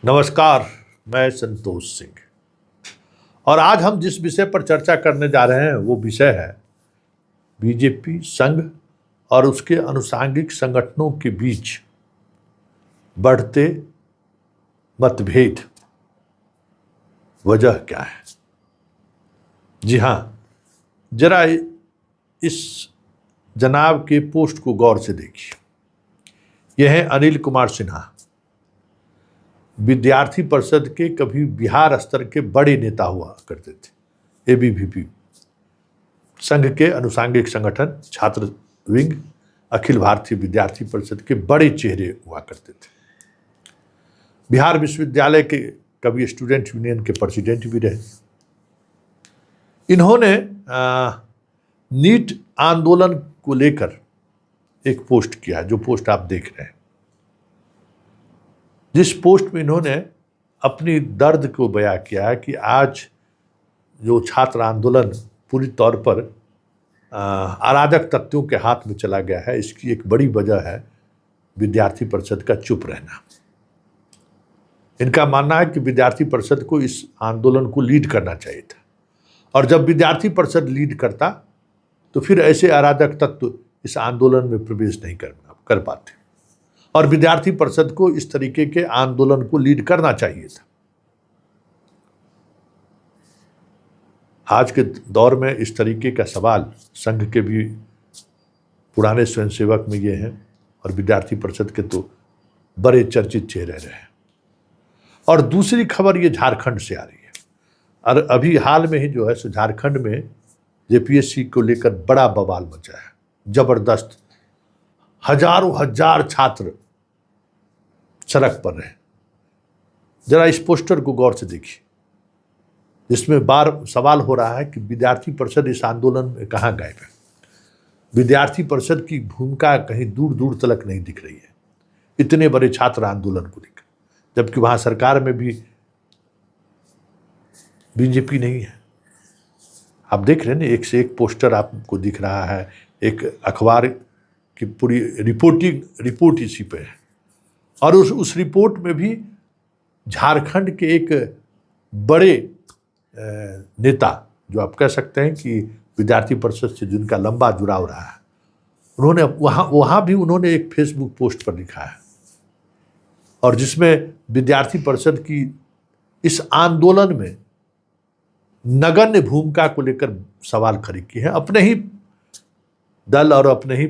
नमस्कार, मैं संतोष सिंह और आज हम जिस विषय पर चर्चा करने जा रहे हैं वो विषय है बीजेपी संघ और उसके अनुषांगिक संगठनों के बीच बढ़ते मतभेद। वजह क्या है? जी हाँ, जरा इस जनाब के पोस्ट को गौर से देखिए। यह है अनिल कुमार सिन्हा, विद्यार्थी परिषद के कभी बिहार स्तर के बड़े नेता हुआ करते थे। एबीवीपी संघ के अनुषांगिक संगठन छात्र विंग अखिल भारतीय विद्यार्थी परिषद के बड़े चेहरे हुआ करते थे। बिहार विश्वविद्यालय के कभी स्टूडेंट यूनियन के प्रेसिडेंट भी रहे। इन्होंने नीट आंदोलन को लेकर एक पोस्ट किया, जो पोस्ट आप देख रहे हैं, जिस पोस्ट में इन्होंने अपनी दर्द को बयां किया है कि आज जो छात्र आंदोलन पूरी तौर पर अराजक तत्वों के हाथ में चला गया है, इसकी एक बड़ी वजह है विद्यार्थी परिषद का चुप रहना। इनका मानना है कि विद्यार्थी परिषद को इस आंदोलन को लीड करना चाहिए था, और जब विद्यार्थी परिषद लीड करता तो फिर ऐसे अराजक तत्व इस आंदोलन में प्रवेश नहीं कर पाते, और विद्यार्थी परिषद को इस तरीके के आंदोलन को लीड करना चाहिए था। आज के दौर में इस तरीके का सवाल संघ के भी पुराने स्वयंसेवक में ये हैं, और विद्यार्थी परिषद के तो बड़े चर्चित चेहरे रहे हैं। और दूसरी खबर ये झारखंड से आ रही है, और अभी हाल में ही जो है सो झारखंड में जेपीएससी को लेकर बड़ा बवाल मचा है, जबरदस्त। हजारों हजार छात्र सड़क पर रहे। जरा इस पोस्टर को गौर से देखिए, जिसमें बार सवाल हो रहा है कि विद्यार्थी परिषद इस आंदोलन में कहाँ गायब है। विद्यार्थी परिषद की भूमिका कहीं दूर दूर तक नहीं दिख रही है इतने बड़े छात्र आंदोलन को लेकर, जबकि वहां सरकार में भी बीजेपी नहीं है। आप देख रहे हैं ना, एक से एक पोस्टर आपको दिख रहा है, एक अखबार की पूरी रिपोर्ट इसी पे है, और उस रिपोर्ट में भी झारखंड के एक बड़े नेता, जो आप कह सकते हैं कि विद्यार्थी परिषद से जिनका लंबा जुड़ाव रहा है, उन्होंने वहाँ भी उन्होंने एक फेसबुक पोस्ट पर लिखा है, और जिसमें विद्यार्थी परिषद की इस आंदोलन में नगण्य भूमिका को लेकर सवाल खड़ी किए हैं, अपने ही दल और अपने ही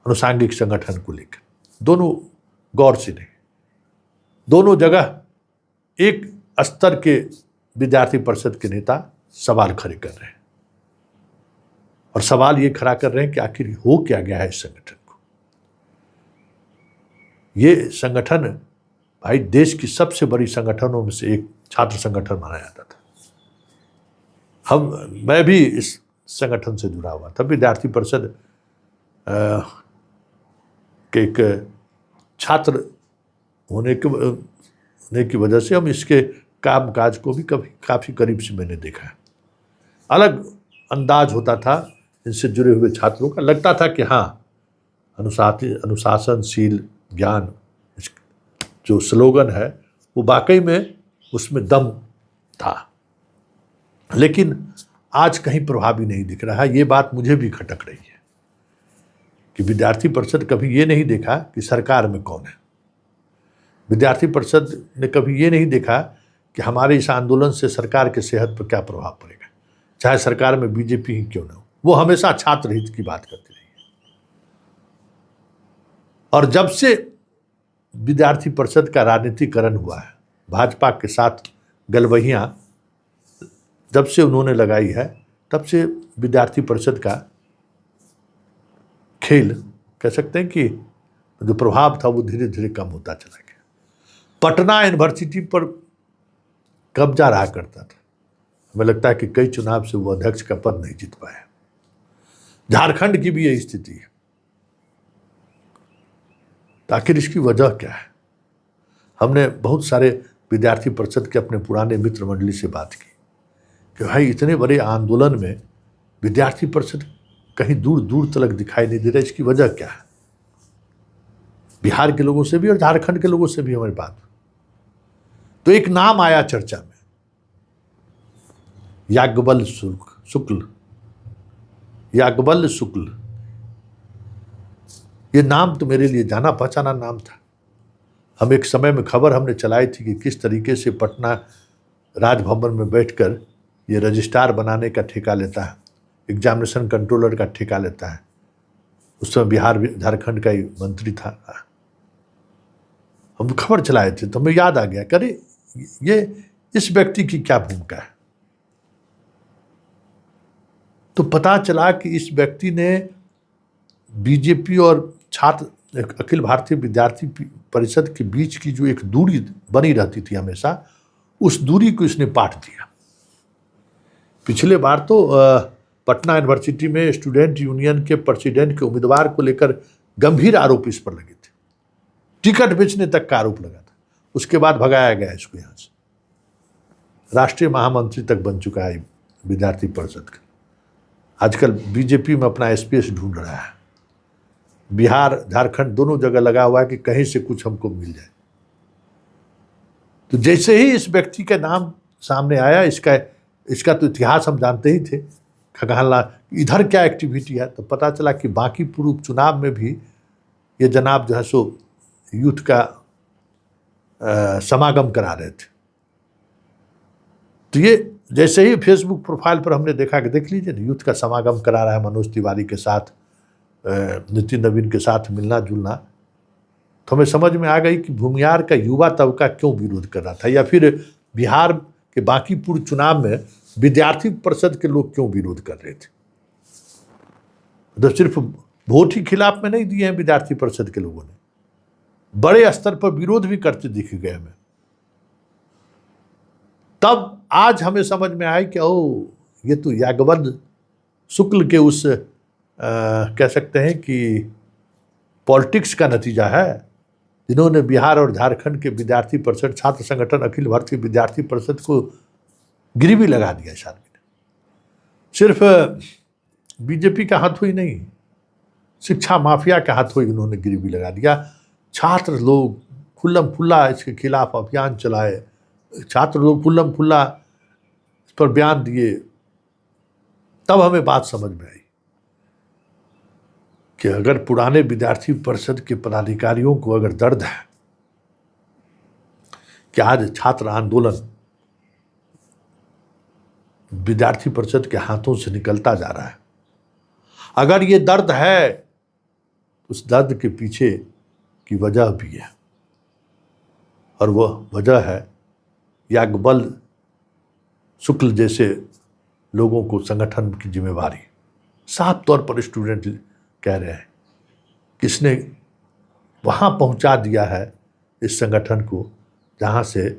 अनुषांगिक संगठन को लेकर। दोनों गौर से नहीं, दोनों जगह एक स्तर के विद्यार्थी परिषद के नेता सवाल खड़े कर रहे हैं, और सवाल ये खड़ा कर रहे हैं कि आखिर हो क्या गया है इस संगठन को। ये संगठन भाई देश की सबसे बड़ी संगठनों में से एक छात्र संगठन माना जाता था। मैं भी इस संगठन से जुड़ा हुआ था। विद्यार्थी परिषद के एक छात्र होने की वजह से हम इसके कामकाज को भी काफ़ी करीब से मैंने देखा है। अलग अंदाज होता था इनसे जुड़े हुए छात्रों का, लगता था कि हाँ, अनुशासनशील ज्ञान जो स्लोगन है वो वाकई में उसमें दम था, लेकिन आज कहीं प्रभावी नहीं दिख रहा है। ये बात मुझे भी खटक रही है कि विद्यार्थी परिषद कभी ये नहीं देखा कि सरकार में कौन है। विद्यार्थी परिषद ने कभी ये नहीं देखा कि हमारे इस आंदोलन से सरकार के सेहत पर क्या प्रभाव पड़ेगा, चाहे सरकार में बीजेपी ही क्यों ना हो। वो हमेशा छात्र हित की बात करती रही है, और जब से विद्यार्थी परिषद का राजनीतिकरण हुआ है, भाजपा के साथ गलबहियां जब से उन्होंने लगाई है, तब से विद्यार्थी परिषद का खेल कह सकते हैं कि जो प्रभाव था वो धीरे धीरे कम होता चला गया। पटना यूनिवर्सिटी पर कब्जा रहा करता था। हमें लगता है कि कई चुनाव से वो अध्यक्ष का पद नहीं जीत पाया। झारखंड की भी यही स्थिति है। तो आखिर इसकी वजह क्या है? हमने बहुत सारे विद्यार्थी परिषद के अपने पुराने मित्र मंडली से बात की कि भाई इतने बड़े आंदोलन में विद्यार्थी परिषद कहीं दूर दूर तक दिखाई नहीं दे रहा। इसकी वजह क्या है? बिहार के लोगों से भी और झारखंड के लोगों से भी हमारी बात, तो एक नाम आया चर्चा में, याज्ञवल्क्य शुक्ल। याज्ञवल्क्य शुक्ल, ये नाम तो मेरे लिए जाना पहचाना नाम था। हम एक समय में खबर हमने चलाई थी कि किस तरीके से पटना राजभवन में बैठकर ये रजिस्ट्रार बनाने का ठेका लेता है, एग्जामिनेशन कंट्रोलर का ठेका लेता है। उस समय बिहार झारखंड का ही मंत्री था। हम खबर चलाए थे तो हमें याद आ गया, करे ये इस व्यक्ति की क्या भूमिका है। तो पता चला कि इस व्यक्ति ने बीजेपी और छात्र अखिल भारतीय विद्यार्थी परिषद के बीच की जो एक दूरी बनी रहती थी हमेशा, उस दूरी को इसने पाट दिया। पिछले बार तो पटना यूनिवर्सिटी में स्टूडेंट यूनियन के प्रेसिडेंट के उम्मीदवार को लेकर गंभीर आरोप इस पर लगे थे, टिकट बेचने तक का आरोप लगा था। उसके बाद भगाया गया इसको यहाँ से, राष्ट्रीय महामंत्री तक बन चुका है विद्यार्थी परिषद का। आजकल बीजेपी में अपना स्पेस ढूंढ रहा है, बिहार झारखंड दोनों जगह लगा हुआ है कि कहीं से कुछ हमको मिल जाए। तो जैसे ही इस व्यक्ति का नाम सामने आया, इसका तो इतिहास हम जानते ही थे, खगनलाल इधर क्या एक्टिविटी है, तो पता चला कि बांकीपुर उपचुनाव में भी ये जनाब जो है सो यूथ का समागम करा रहे थे। तो ये जैसे ही फेसबुक प्रोफाइल पर हमने देखा कि देख लीजिए यूथ का समागम करा रहा है, मनोज तिवारी के साथ, नितिन नवीन के साथ मिलना जुलना, तो हमें समझ में आ गई कि भूमिहार का युवा तबका क्यों विरोध कर रहा था, या फिर बिहार के बांकीपुर चुनाव में विद्यार्थी परिषद के लोग क्यों विरोध कर रहे थे। तो सिर्फ वोट ही खिलाफ में नहीं दिए हैं विद्यार्थी परिषद के लोगों ने, बड़े स्तर पर विरोध भी करते दिख गए हमें। तब आज हमें समझ में आया कि ओ ये तो याज्ञवल्क्य शुक्ल के उस कह सकते हैं कि पॉलिटिक्स का नतीजा है, जिन्होंने बिहार और झारखंड के विद्यार्थी परिषद छात्र संगठन अखिल भारतीय विद्यार्थी परिषद को गिरवी लगा दिया। शायद सिर्फ बीजेपी का हाथ ही नहीं, शिक्षा माफिया के हाथों ही उन्होंने गिरवी लगा दिया। छात्र लोग खुल्लम खुल्ला इसके खिलाफ अभियान चलाए, छात्र लोग खुल्लम खुल्ला इस पर बयान दिए। तब हमें बात समझ में आई कि अगर पुराने विद्यार्थी परिषद के पदाधिकारियों को अगर दर्द है कि आज छात्र आंदोलन विद्यार्थी परिषद के हाथों से निकलता जा रहा है, अगर ये दर्द है, उस दर्द के पीछे की वजह भी है, और वह वजह है याज्ञवल्क्य शुक्ल जैसे लोगों को संगठन की जिम्मेवारी। साफ तौर पर स्टूडेंट कह रहे हैं कि इसने वहाँ पहुँचा दिया है इस संगठन को जहाँ से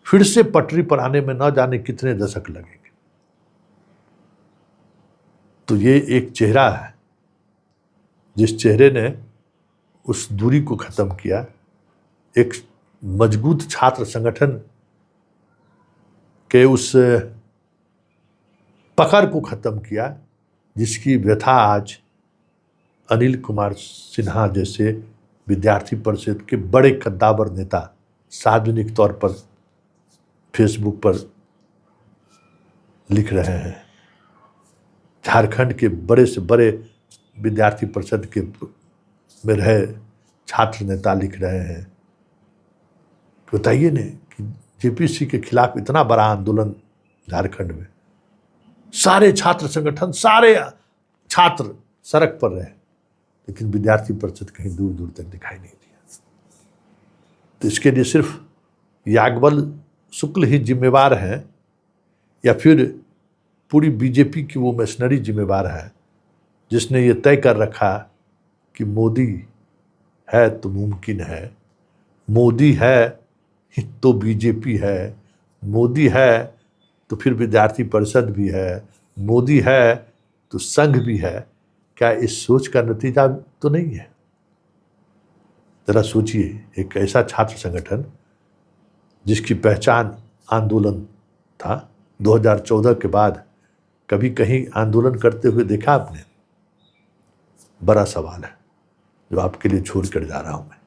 फिर से पटरी पर आने में न जाने कितने दशक लगेंगे। तो ये एक चेहरा है जिस चेहरे ने उस दूरी को ख़त्म किया, एक मजबूत छात्र संगठन के उस पकड़ को ख़त्म किया, जिसकी व्यथा आज अनिल कुमार सिन्हा जैसे विद्यार्थी परिषद के बड़े कद्दावर नेता सार्वजनिक तौर पर फेसबुक पर लिख रहे हैं। झारखंड के बड़े से बड़े विद्यार्थी परिषद के में रहे छात्र नेता लिख रहे हैं। बताइए ने कि जेपीसी के खिलाफ इतना बड़ा आंदोलन झारखंड में, सारे छात्र संगठन, सारे छात्र सड़क पर रहे, लेकिन विद्यार्थी परिषद कहीं दूर दूर तक दिखाई नहीं दिया। तो इसके लिए सिर्फ याज्ञवल्क्य शुक्ल ही जिम्मेवार हैं, या फिर पूरी बीजेपी की वो मशीनरी जिम्मेवार है जिसने ये तय कर रखा कि मोदी है तो मुमकिन है, मोदी है तो बीजेपी है, मोदी है तो फिर विद्यार्थी परिषद भी है, मोदी है तो संघ भी है। क्या इस सोच का नतीजा तो नहीं है? जरा सोचिए, एक ऐसा छात्र संगठन जिसकी पहचान आंदोलन था, 2014 के बाद कभी कहीं आंदोलन करते हुए देखा आपने? बड़ा सवाल है जो आपके लिए छोड़ कर जा रहा हूं मैं।